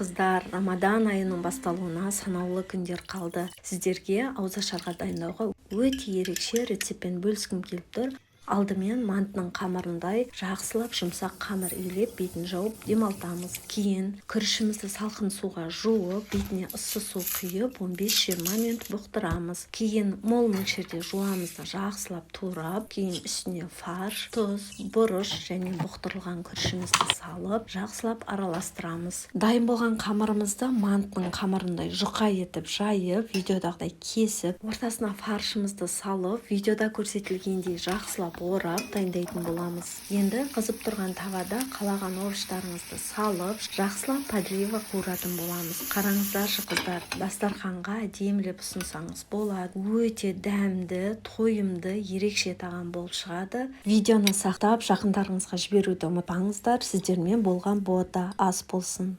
Қыздар, Рамадан айының басталуына санаулы күндер қалды. Сіздерге ауызашарға дайындауға өте ерекше рецептпен бөліскім келіп тұр. Алдымен мантының қамырындай жақсылап жұмсақ қамыр илеп, бетін жауып демалтамыз. Кейін күрішімізді салқын суға жуып, бетіне ыссы су құйып 15-20 минут бұқтырамыз. Кейін мол мөлшерде жуамыз да жақсылап турап, кейін үстіне фарш, тұз, бұрыш және бұқтырылған күрішімізді салып, жақсылап араластырамыз. Дайын болған қамырымызды мантының қамырындай жұқа етіп жайып, видеодағыдай кесіп, ортасына фаршымызды салып, видеода көрсетілгендей жақсылап орап дайындайтын боламыз. Енді қызып тұрған тавада қалаған овощтарыңызды салып, жақсылап подлива қуыратын боламыз. Қараңыздаршы қыздар, дастарханға әдемілеп ұсынсаңыз болады. Өте дәмді, тойымды, ерекше тағам болып шығады. Видеоны сақтап, жақындарыңызға жіберуді ұмытпаңыздар. Сіздермен болған бота ас болсын.